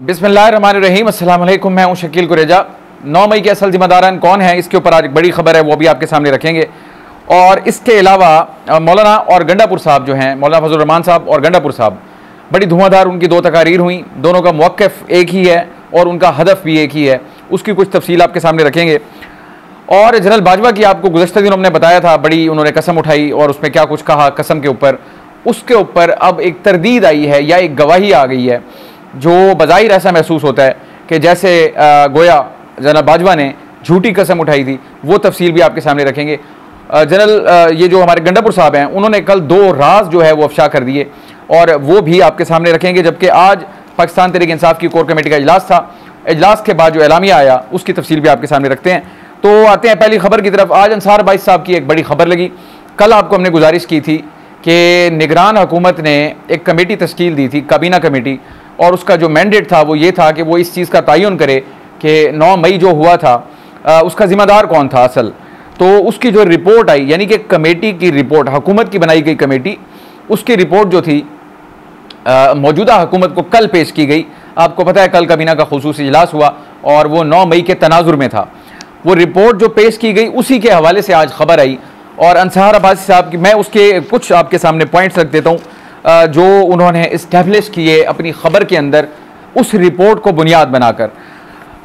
बिस्मिल्लाहिर्रहमानिर्रहीम, अस्सलाम वालेकुम। मैं हूं शकील कुरेजा। 9 मई के असल जिम्मेदारान कौन है, इसके ऊपर आज एक बड़ी खबर है, वो भी आपके सामने रखेंगे। और इसके अलावा मौलाना और गंडापुर साहब जो हैं, मौलाना फजल रहमान साहब और गंडापुर साहब, बड़ी धुआंधार उनकी दो तकारीर हुई। दोनों का मौक़िफ़ एक ही है और उनका हदफ भी एक ही है। उसकी कुछ तफसील आपके सामने रखेंगे। और जनरल बाजवा की आपको गुज़श्ता दिनों हमने बताया था, बड़ी उन्होंने कसम उठाई और उसमें क्या कुछ कहा कसम के ऊपर। उसके ऊपर अब एक तरदीद आई है या एक गवाही आ गई है, जो बज़ाहिर ऐसा महसूस होता है कि जैसे गोया जनरल बाजवा ने झूठी कसम उठाई थी। वो तफसील भी आपके सामने रखेंगे। जनरल ये जो हमारे गंडापुर साहब हैं, उन्होंने कल 2 राज जो है वो अफशा कर दिए और वो भी आपके सामने रखेंगे। जबकि आज पाकिस्तान तहरीक इंसाफ की कोर कमेटी का इजलास था। इजलास के बाद जो एलामिया आया उसकी तफसील भी आपके सामने रखते हैं। तो आते हैं पहली खबर की तरफ। आज अंसार बाइस साहब की एक बड़ी खबर लगी। कल आपको हमने गुजारिश की थी कि निगरान हुकूमत ने एक कमेटी तश्कील दी थी, काबीना कमेटी, और उसका जो मैंडेट था वो ये था कि वो इस चीज़ का तयन करे कि 9 मई जो हुआ था उसका ज़िम्मेदार कौन था असल। तो उसकी जो रिपोर्ट आई, यानी कि कमेटी की रिपोर्ट, हुकूमत की बनाई गई कमेटी, उसकी रिपोर्ट जो थी मौजूदा हुकूमत को कल पेश की गई। आपको पता है कल काबीना का खुसूसी इजलास हुआ और वो 9 मई के तनाजुर में था। वो रिपोर्ट जो पेश की गई उसी के हवाले से आज खबर आई। और अंसार अब्बासी साहब की मैं उसके कुछ आपके सामने पॉइंट्स रख देता हूँ जो उन्होंने इस्टेब्लिश किए अपनी खबर के अंदर, उस रिपोर्ट को बुनियाद बनाकर।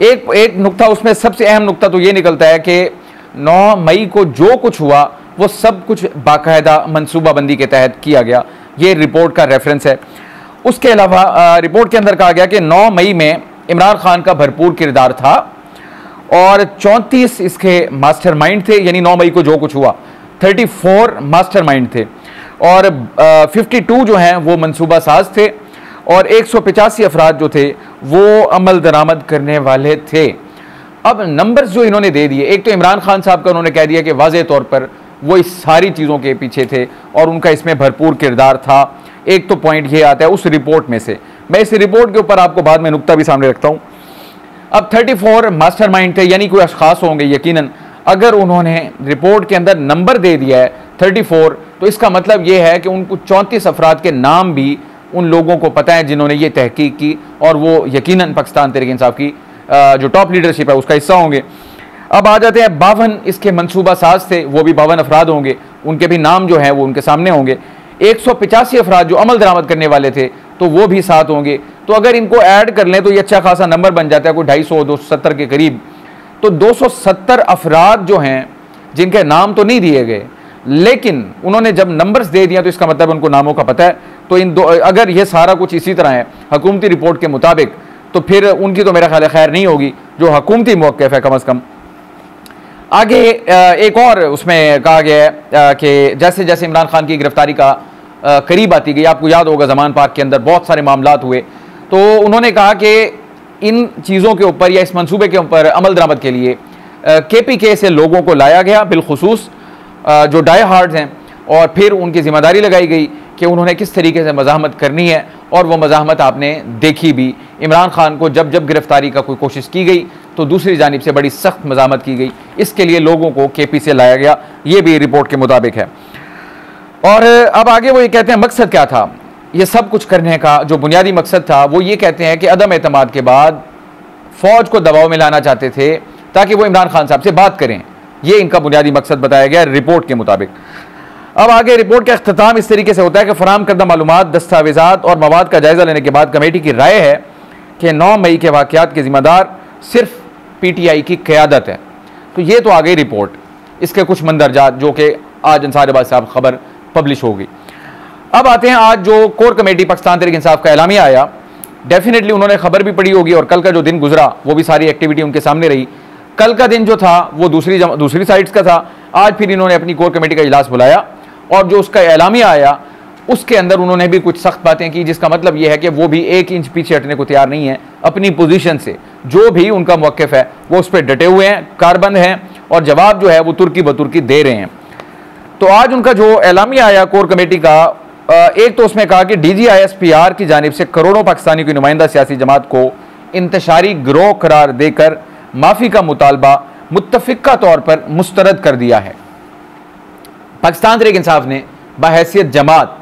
एक नुक्ता उसमें सबसे अहम नुक्ता तो ये निकलता है कि 9 मई को जो कुछ हुआ वो सब कुछ बाकायदा मनसूबाबंदी के तहत किया गया। ये रिपोर्ट का रेफरेंस है। उसके अलावा रिपोर्ट के अंदर कहा गया कि 9 मई में इमरान खान का भरपूर किरदार था और 34 इसके मास्टरमाइंड थे। यानी 9 मई को जो कुछ हुआ 34 मास्टरमाइंड थे और 52 जो हैं वो मनसूबा साज थे और 185 अफराद जो थे वो अमल दरामद करने वाले थे। अब नंबर्स जो इन्होंने दे दिए, एक तो इमरान खान साहब का उन्होंने कह दिया कि वाज़ेह तौर पर वो इस सारी चीज़ों के पीछे थे और उनका इसमें भरपूर किरदार था। एक तो पॉइंट ये आता है उस रिपोर्ट में से। मैं इस रिपोर्ट के ऊपर आपको बाद में नुक्ता भी सामने रखता हूँ। अब 34 मास्टरमाइंड थे, यानी कोई अशखास होंगे यकीनन। अगर उन्होंने रिपोर्ट के अंदर नंबर दे दिया है 34, तो इसका मतलब ये है कि उनको 34 अफराद के नाम भी उन लोगों को पता है जिन्होंने ये तहकीक की और वो यकीनन पाकिस्तान तहरीक इंसाफ की जो टॉप लीडरशिप है उसका हिस्सा होंगे। अब आ जाते हैं 52 इसके मनसूबा साज थे, वो भी 52 अफराद होंगे, उनके भी नाम जो हैं वो उनके सामने होंगे। 185 अफराद जो अमल दरामद करने वाले थे तो वो भी साथ होंगे। तो अगर इनको ऐड कर लें तो ये अच्छा खासा नंबर बन जाता है, कोई 250-270 के करीब। तो 270 अफराद जो हैं जिनके नाम तो नहीं दिए गए, लेकिन उन्होंने जब नंबर्स दे दिया तो इसका मतलब उनको नामों का पता है। तो इन दो, अगर ये सारा कुछ इसी तरह है हुकूमती रिपोर्ट के मुताबिक, तो फिर उनकी तो मेरा ख्याल है खैर नहीं होगी, जो हुकूमती मौक़िफ़ है कम अज़ कम। आगे एक और उसमें कहा गया है कि जैसे जैसे इमरान खान की गिरफ्तारी का करीब आती गई, आपको याद होगा ज़मान पार्क के अंदर बहुत सारे मामलात हुए, तो उन्होंने कहा कि इन चीज़ों के ऊपर या इस मंसूबे के ऊपर अमल दरामद के लिए KPK से लोगों को लाया गया, बिलखुसूस जो डाई हार्ड्स हैं, और फिर उनकी ज़िम्मेदारी लगाई गई कि उन्होंने किस तरीके से मज़ाहमत करनी है। और वो मज़ाहमत आपने देखी भी। इमरान खान को जब जब गिरफ्तारी का कोई कोशिश की गई तो दूसरी जानिब से बड़ी सख्त मज़ाहमत की गई। इसके लिए लोगों को KP से लाया गया, ये भी रिपोर्ट के मुताबिक है। और अब आगे वो ये कहते हैं मकसद क्या था ये सब कुछ करने का, जो बुनियादी मकसद था वो ये कहते हैं कि अदम एतमाद के बाद फ़ौज को दबाव में लाना चाहते थे ताकि वो इमरान खान साहब से बात करें। ये इनका बुनियादी मकसद बताया गया रिपोर्ट के मुताबिक। अब आगे रिपोर्ट का अख्ताम इस तरीके से होता है कि फराहम करदा मालूमात, दस्तावेज़ात और मवाद का जायज़ा लेने के बाद कमेटी की राय है कि 9 मई के वाक़यात के ज़िम्मेदार सिर्फ PTI की क़यादत है। तो ये तो आ गई रिपोर्ट, इसके कुछ मंदरजात जो कि आज अंसार अब्बासी साहब खबर पब्लिश होगी। अब आते हैं आज जो कोर कमेटी पाकिस्तान तहरीक इंसाफ का एलामिया आया। डेफिनेटली उन्होंने खबर भी पढ़ी होगी और कल का जो दिन गुजरा वो भी सारी एक्टिविटी उनके सामने रही। कल का दिन जो था वो दूसरी साइड्स का था। आज फिर इन्होंने अपनी कोर कमेटी का इजलास बुलाया और जो उसका एलामिया आया उसके अंदर उन्होंने भी कुछ सख्त बातें की, जिसका मतलब ये है कि वो भी 1 इंच पीछे हटने को तैयार नहीं है अपनी पोजीशन से। जो भी उनका मौक़िफ़ है वो उस पर डटे हुए हैं, कारबंद हैं और जवाब जो है वो तुर्की बतुर्की दे रहे हैं। तो आज उनका जो एलामिया आया कोर कमेटी का, एक तो उसमें कहा कि DGISPR की जानिब से करोड़ों पाकिस्तानी की नुमाइंदा सियासी जमात को इंतशारी गिरोह करार देकर माफ़ी का मुतालबा मुत्तफ़िक़ा तौर पर मुस्तरद कर दिया है। पाकिस्तान तहरीक इंसाफ ने बहैसियत जमात,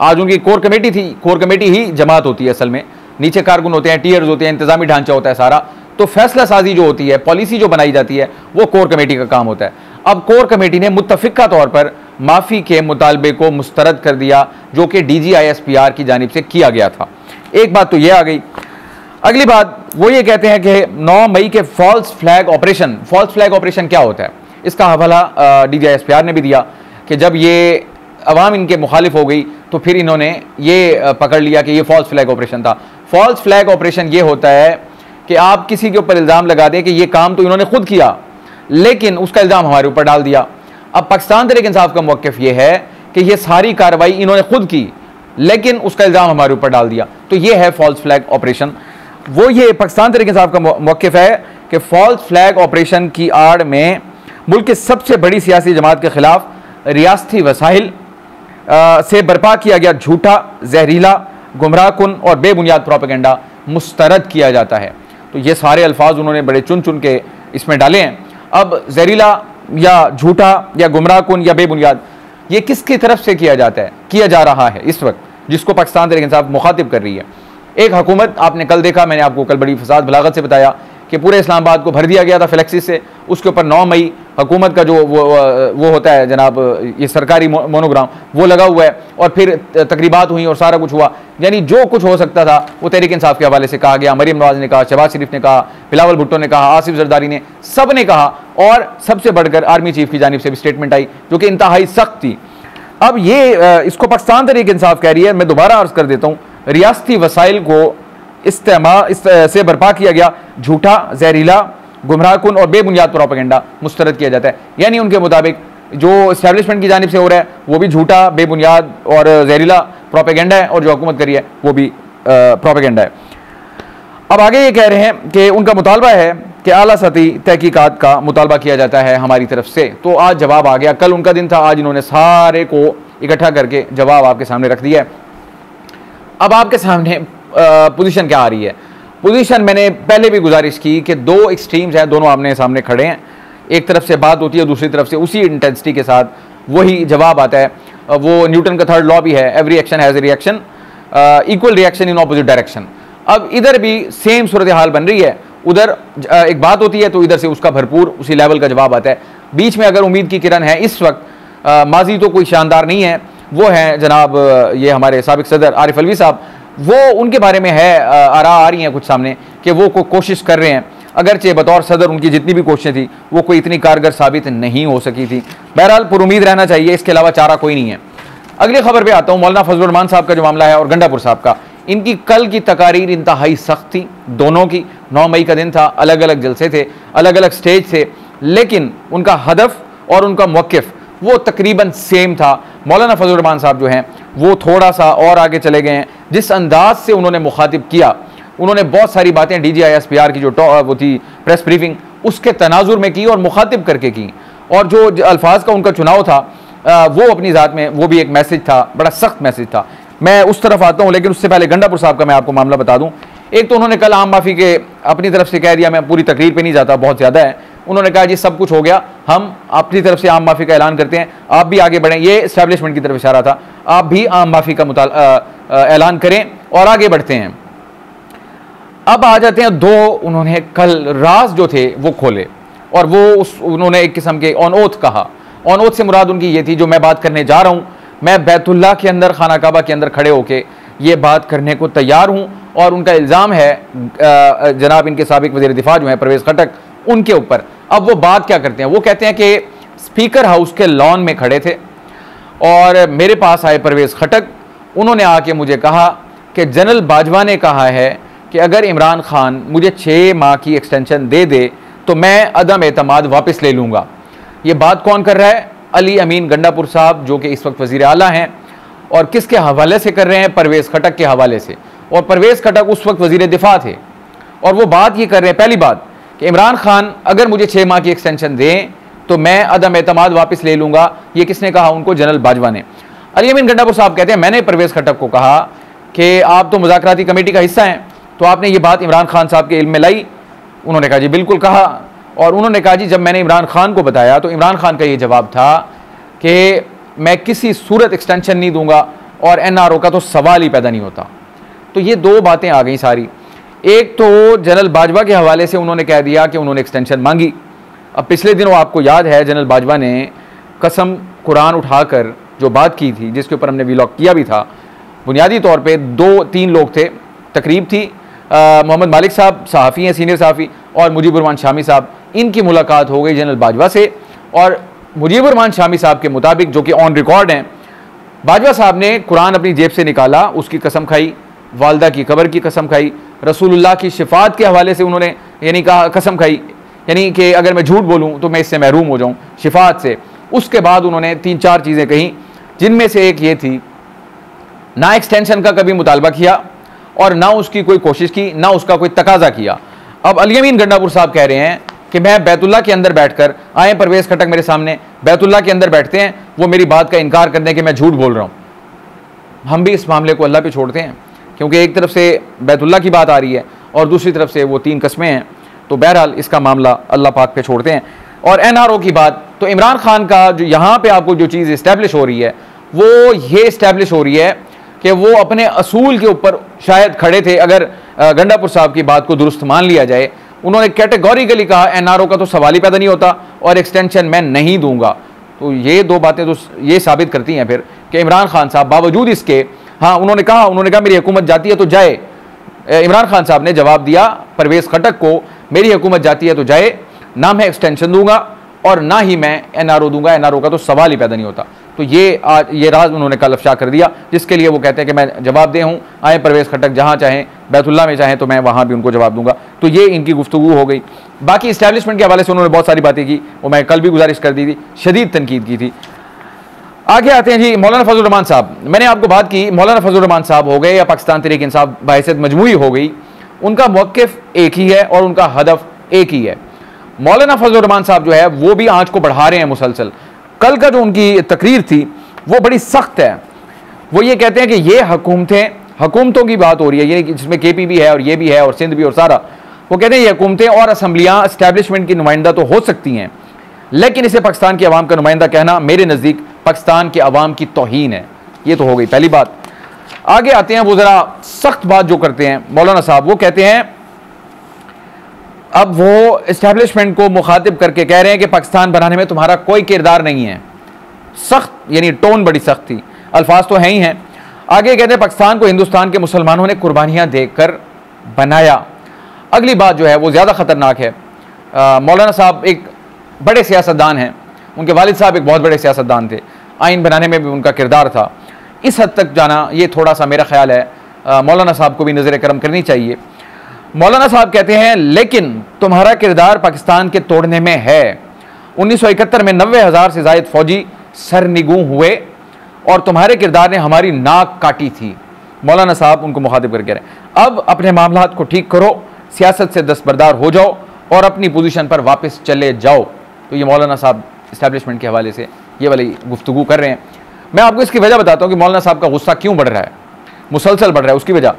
आज उनकी कोर कमेटी थी, कोर कमेटी ही जमात होती है असल में, नीचे कारकुन होते हैं, टीयर्स होते हैं, इंतजामी ढांचा होता है सारा। तो फैसला साजी जो होती है, पॉलिसी जो बनाई जाती है, वो कोर कमेटी का काम होता है। अब कोर कमेटी ने मुत्तफिका तौर पर माफ़ी के मुतालबे को मुस्तरद कर दिया, जो कि DGISPR की जानिब से किया गया था। एक बात तो ये आ गई। अगली बात वो ये कहते हैं कि 9 मई के फॉल्स फ्लैग ऑपरेशन क्या होता है, इसका हवाला DGISPR ने भी दिया कि जब ये अवाम इनके मुखालिफ हो गई तो फिर इन्होंने ये पकड़ लिया कि ये फॉल्स फ्लैग ऑपरेशन था। फॉल्स फ्लैग ऑपरेशन ये होता है कि आप किसी के ऊपर इल्ज़ाम लगा दें कि ये काम तो इन्होंने खुद किया, लेकिन उसका इल्ज़ाम हमारे ऊपर डाल दिया। अब पाकिस्तान तहरीक इंसाफ का मौक़िफ़ ये है कि ये सारी कार्रवाई इन्होंने खुद की, लेकिन उसका इल्ज़ाम हमारे ऊपर डाल दिया, तो ये है फॉल्स फ्लैग ऑपरेशन। वो ये पाकिस्तान तहरीक इंसाफ का मौक़िफ़ है कि फॉल्स फ्लैग ऑपरेशन की आड़ में मुल्क की सबसे बड़ी सियासी जमात के ख़िलाफ़ रियासती वसाइल से बर्पा किया गया झूठा, जहरीला, गुमराहकुन और बेबुनियाद प्रोपेगेंडा मुस्तरद किया जाता है। तो ये सारे अल्फाज उन्होंने बड़े चुन चुन के इसमें डाले हैं। अब जहरीला या झूठा या गुमराहकुन या बेबुनियाद, ये किसकी तरफ से किया जाता है, किया जा रहा है इस वक्त, जिसको पाकिस्तान तहरीक इंसाफ मुखातिब कर रही है। एक हुकूमत, आपने कल देखा, मैंने आपको कल बड़ी फसाद बलागत से बताया कि पूरे इस्लामाबाद को भर दिया गया था फ्लेक्सी से। उसके ऊपर 9 मई हुकूमत का जो वो होता है जनाब, ये सरकारी मोनोग्राम, वो लगा हुआ है, और फिर तकरीबात हुई और सारा कुछ हुआ। यानी जो कुछ हो सकता था वो तहरीक इंसाफ के हवाले से कहा गया। मरीम नवाज ने कहा, शहबाज शरीफ ने कहा, बिलावल भुट्टो ने कहा, आसिफ जरदारी ने, सब ने कहा, और सबसे बढ़कर आर्मी चीफ की जानिब से भी स्टेटमेंट आई जो कि इंतहाई सख्त थी। अब ये इसको पाकिस्तान तहरीक इंसाफ कह रही है। मैं दोबारा अर्ज कर देता हूँ, रियासती वसाइल को से बर्पा किया गया झूठा, जहरीला, गुमराहकुन और बेबुनियाद प्रोपेगेंडा मुस्तरद किया जाता है। यानी उनके मुताबिक जो इस्टेब्लिशमेंट की जानिब से हो रहा है वो भी झूठा, बेबुनियाद और जहरीला प्रोपेगेंडा है, और जो हुकूमत करी है वो भी प्रोपेगेंडा है। अब आगे ये कह रहे हैं कि उनका मुतालबा है कि आला सतही तहकीकात का मुतालबा किया जाता है हमारी तरफ से। तो आज जवाब आ गया, कल उनका दिन था, आज इन्होंने सारे को इकट्ठा करके जवाब आपके सामने रख दिया है। अब आपके सामने पोजीशन क्या आ रही है। पोजीशन मैंने पहले भी गुजारिश की कि दो एक्सट्रीम्स हैं, दोनों आमने सामने खड़े हैं। एक तरफ से बात होती है, दूसरी तरफ से उसी इंटेंसिटी के साथ वही जवाब आता है। वो न्यूटन का थर्ड लॉ भी है, every action has a reaction, equal reaction in opposite direction. अब इधर भी सेम सूरत हाल बन रही है, उधर एक बात होती है तो इधर से उसका भरपूर उसी लेवल का जवाब आता है। बीच में अगर उम्मीद की किरण है इस वक्त, माजी तो कोई शानदार नहीं है, वो है जनाब ये हमारे साबिक सदर आरिफ अलवी साहब। वो उनके बारे में है आरा आ रही हैं कुछ सामने कि वो कोशिश कर रहे हैं, अगरचे बतौर सदर उनकी जितनी भी कोशिशें थी वो कोई इतनी कारगर साबित नहीं हो सकी थी। बहरहाल पुरुमीद रहना चाहिए, इसके अलावा चारा कोई नहीं है। अगली खबर पे आता हूँ, मौलाना फजलुर रहमान साहब का जो मामला है और गंडापुर साहब का। इनकी कल की तकारीर इंतहाई सख्त थी दोनों की। 9 मई का दिन था, अलग अलग जलसे थे, अलग अलग स्टेज थे, लेकिन उनका हदफ और उनका मौक़िफ़ वो तकरीबन सेम था। मौलाना फजलुर रहमान साहब जो हैं वो थोड़ा सा और आगे चले गए हैं। जिस अंदाज से उन्होंने मुखातिब किया, उन्होंने बहुत सारी बातें DGISPR की जो वो थी प्रेस ब्रीफिंग, उसके तनाजुर में की और मुखातिब करके की। और जो अल्फाज का उनका चुनाव था वो अपनी ज़ात में वो भी एक मैसेज था, बड़ा सख्त मैसेज था। मैं उस तरफ आता हूँ, लेकिन उससे पहले गंडापुर साहब का मैं आपको मामला बता दूँ। एक तो उन्होंने कल आम माफ़ी के अपनी तरफ से कह दिया, मैं पूरी तकरीर पे नहीं जाता, बहुत ज़्यादा है। उन्होंने कहा जी सब कुछ हो गया, हम अपनी तरफ से आम माफ़ी का ऐलान करते हैं, आप भी आगे बढ़ें। ये इस्टेब्लिशमेंट की तरफ इशारा था, आप भी आम माफ़ी का ऐलान करें और आगे बढ़ते हैं। अब आ जाते हैं दो, उन्होंने कल राज जो थे वो खोले और वो उन्होंने एक किस्म के ऑन ओथ कहा। ऑन ओथ से मुराद उनकी ये थी, जो मैं बात करने जा रहा हूँ, मैं बैतुल्लाह के अंदर, खाना काबा के अंदर खड़े होके ये बात करने को तैयार हूँ। और उनका इल्ज़ाम है जनाब इनके साबिक वज़ीर दिफा जो हैं परवेज़ खटक, उनके ऊपर। अब वो बात क्या करते हैं, वो कहते हैं कि स्पीकर हाउस के लॉन में खड़े थे और मेरे पास आए परवेज़ खटक। उन्होंने आके मुझे कहा कि जनरल बाजवा ने कहा है कि अगर इमरान खान मुझे 6 माह की एक्सटेंशन दे दे तो मैं अदम एतमाद वापस ले लूँगा। ये बात कौन कर रहा है? अली अमीन गंडापुर साहब, जो कि इस वक्त वज़ीर आला हैं। और किसके हवाले से कर रहे हैं? परवेज़ खटक के हवाले से। और परवेज़ खटक उस वक्त वज़ीर दिफा थे और वो बात ये कर रहे हैं, पहली बात कि इमरान खान अगर मुझे 6 माह की एक्सटेंशन दें तो मैं अदम एतमाद वापस ले लूँगा। ये किसने कहा? उनको जनरल बाजवा ने। अली अमीन गंडापुर साहब कहते हैं मैंने परवेज़ खटक को कहा कि आप तो मुज़ाकराती कमेटी का हिस्सा हैं, तो आपने ये बात इमरान खान साहब के इल्म में लाई? उन्होंने कहा जी बिल्कुल कहा। और उन्होंने कहा जी जब मैंने इमरान खान को बताया तो इमरान खान का ये जवाब था कि मैं किसी सूरत एक्सटेंशन नहीं दूंगा और NRO का तो सवाल ही पैदा नहीं होता। तो ये दो बातें आ गई सारी। एक तो जनरल बाजवा के हवाले से उन्होंने कह दिया कि उन्होंने एक्सटेंशन मांगी। अब पिछले दिनों आपको याद है जनरल बाजवा ने कसम कुरान उठाकर जो बात की थी, जिसके ऊपर हमने व्लॉग किया भी था, बुनियादी तौर पे 2-3 लोग थे, तकरीब थी, मोहम्मद मालिक साहब सहाफ़ी हैं, सीनियर सहाफ़ी, और मुजीबुर शामी साहब। इनकी मुलाकात हो गई जनरल बाजवा से, और मुजीबुर शामी साहब के मुताबिक, जो कि ऑन रिकॉर्ड हैं, बाजवा साहब ने कुरान अपनी जेब से निकाला, उसकी कसम खाई, वालदा की कब्र की कसम खाई, रसूलुल्लाह की शिफात के हवाले से उन्होंने यानी कहा कसम खाई, यानी कि अगर मैं झूठ बोलूँ तो मैं इससे महरूम हो जाऊँ शिफात से। उसके बाद उन्होंने 3-4 चीज़ें कहीं, जिनमें से एक ये थी, ना एक्सटेंशन का कभी मुतालबा किया और ना उसकी कोई कोशिश की, ना उसका कोई तकाजा किया। अब अली अमीन गंडापुर साहब कह रहे हैं कि मैं बैतुल्लाह के अंदर बैठकर, आए परवेज़ खटक मेरे सामने बैतुल्लाह के अंदर बैठते हैं, वो मेरी बात का इनकार करते हैं कि मैं झूठ बोल रहा हूँ। हम भी इस मामले को अल्लाह पे छोड़ते हैं, क्योंकि एक तरफ से बैतुल्लाह की बात आ रही है और दूसरी तरफ से वो 3 कस्में हैं। तो बहरहाल इसका मामला अल्लाह पाक पे छोड़ते हैं। और NRO की बात, तो इमरान खान का जो यहाँ पे आपको जो चीज़ इस्टेब्लिश हो रही है, वो ये इस्टेब्लिश हो रही है कि वो अपने असूल के ऊपर शायद खड़े थे। अगर गंडापुर साहब की बात को दुरुस्त मान लिया जाए, उन्होंने कैटेगोरिकली कहा NRO का तो सवाल ही पैदा नहीं होता और एक्सटेंशन मैं नहीं दूंगा। तो ये 2 बातें तो ये साबित करती हैं फिर कि इमरान खान साहब बावजूद इसके, हाँ उन्होंने कहा मेरी हुकूमत जाती है तो जाए। इमरान खान साहब ने जवाब दिया परवेज़ खटक को, मेरी हुकूमत जाती है तो जाए, ना मैं एक्सटेंशन दूंगा और ना ही मैं NRO दूंगा, NRO का तो सवाल ही पैदा नहीं होता। तो ये राज उन्होंने कल अफशा कर दिया, जिसके लिए वो कहते हैं कि मैं जवाब दे हूँ, आए परवेज़ खटक जहाँ चाहें, बैतुल्लाह में चाहें तो मैं वहाँ भी उनको जवाब दूंगा। तो ये इनकी गुफ्तगू हो गई। बाकी इस्टेब्लिशमेंट के हवाले से उन्होंने बहुत सारी बातें की, वो मैं कल भी गुजारिश कर दी थी, शदीद तनकीद की थी। आगे आते हैं जी मौलाना फजल रहमान साहब। मैंने आपको बात की मौलाना फजल रहमान साहब हो गए या पाकिस्तान तहरीक इंसाफ बहैसियत मजमूई हो गई, उनका मौक़िफ़ एक ही है और उनका हदफ एक ही है। मौलाना फजल रहमान साहब जो है वो भी आंच को बढ़ा रहे हैं मुसलसल। कल का जो उनकी तकरीर थी वो बड़ी सख्त है। वो ये कहते हैं कि ये हुकूमतों की बात हो रही है, ये जिसमें KP भी है और ये भी है और सिंध भी और सारा। वो कहते हैं ये हुकूमतें और असम्बलियाँ इस्टेब्लिशमेंट की नुमाइंदा तो हो सकती हैं, लेकिन इसे पाकिस्तान के अवाम का नुमाइंदा कहना मेरे नज़दीक पाकिस्तान के अवाम की तौहीन है। ये तो हो गई पहली बात। आगे आते हैं, वो ज़रा सख्त बात जो करते हैं मौलाना साहब, वो कहते हैं, अब वो इस्टेब्लिशमेंट को मुखातिब करके कह रहे हैं कि पाकिस्तान बनाने में तुम्हारा कोई किरदार नहीं है। सख्त यानी टोन बड़ी सख्त थी, अल्फाज तो हैं ही हैं। आगे कहते हैं पाकिस्तान को हिंदुस्तान के मुसलमानों ने कुर्बानियाँ देकर बनाया। अगली बात जो है वो ज़्यादा ख़तरनाक है। मौलाना साहब एक बड़े सियासतदान हैं, उनके वालिद साहब एक बहुत बड़े सियासतदान थे, आइन बनाने में भी उनका किरदार था। इस हद तक जाना ये थोड़ा सा मेरा ख्याल है मौलाना साहब को भी नज़र करम करनी चाहिए। मौलाना साहब कहते हैं लेकिन तुम्हारा किरदार पाकिस्तान के तोड़ने में है। 1971 में 90,000 से ज़ायद फौजी सरनिगू हुए और तुम्हारे किरदार ने हमारी नाक काटी थी। मौलाना साहब उनको मुखातिब करके रहे, अब अपने मामलात को ठीक करो, सियासत से दस्तबरदार हो जाओ और अपनी पोजीशन पर वापस चले जाओ। तो ये मौलाना साहब इस्टेब्लिशमेंट के हवाले से ये वाली गुफ्तगू कर रहे हैं। मैं आपको इसकी वजह बताता हूँ कि मौलाना साहब का गुस्सा क्यों बढ़ रहा है, मुसलसल बढ़ रहा है। उसकी वजह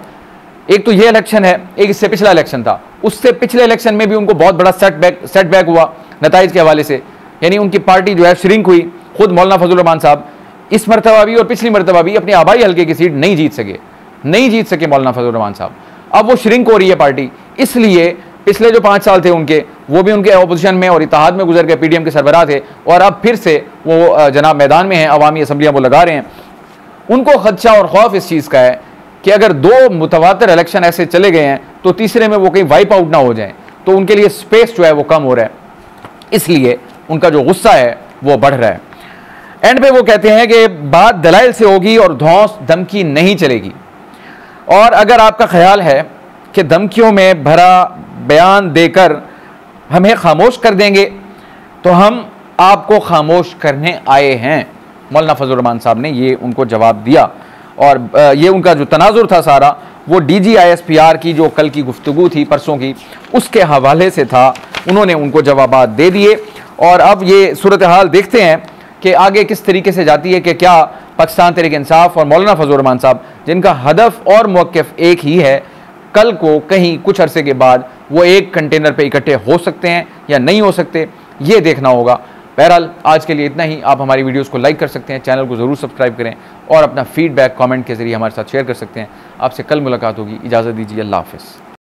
एक तो ये इलेक्शन है, एक इससे पिछला इलेक्शन था। उससे पिछले इलेक्शन में भी उनको बहुत बड़ा सेटबैक हुआ नताइज के हवाले से, यानी उनकी पार्टी जो है श्रिंक हुई। खुद मौलाना फजल रहमान साहब इस मरतबा भी और पिछली मरतबा भी अपने आबाई हल्के की सीट नहीं जीत सके मौलाना फजल रहमान साहब। अब वो श्रिंक हो रही है पार्टी, इसलिए पिछले जो 5 साल थे उनके, वो भी उनके अपोजिशन में और इत्तेहाद में गुजर गए, PDM के सरबराह थे, और अब फिर से वो जनाब मैदान में हैं, अवामी असम्बलियाँ वो लगा रहे हैं। उनको खदशा और खौफ इस चीज़ का है कि अगर 2 मुतवातिर इलेक्शन ऐसे चले गए हैं तो तीसरे में वो कहीं वाइप आउट ना हो जाए, तो उनके लिए स्पेस जो है वो कम हो रहा है, इसलिए उनका जो गुस्सा है वो बढ़ रहा है। एंड पे वो कहते हैं कि बात दलाइल से होगी और धौंस धमकी नहीं चलेगी, और अगर आपका ख्याल है कि धमकियों में भरा बयान देकर हमें खामोश कर देंगे तो हम आपको खामोश करने आए हैं। मौलाना फजल रहमान साहब ने ये उनको जवाब दिया, और ये उनका जो तनाजुर था सारा वो DG ISPR की जो कल की गुफ्तगू थी परसों की, उसके हवाले से था। उन्होंने उनको जवाबात दे दिए, और अब ये सूरत हाल देखते हैं कि आगे किस तरीके से जाती है, कि क्या पाकिस्तान तहरीक इंसाफ और मौलाना फजल रहमान साहब, जिनका हदफ और मौक़िफ़ एक ही है, कल को कहीं कुछ अरसे के बाद वो एक कंटेनर पे इकट्ठे हो सकते हैं या नहीं हो सकते, ये देखना होगा। बहरहाल आज के लिए इतना ही। आप हमारी वीडियोस को लाइक कर सकते हैं, चैनल को ज़रूर सब्सक्राइब करें और अपना फीडबैक कमेंट के ज़रिए हमारे साथ शेयर कर सकते हैं। आपसे कल मुलाकात होगी, इजाज़त दीजिए, अल्लाह हाफ़िज़।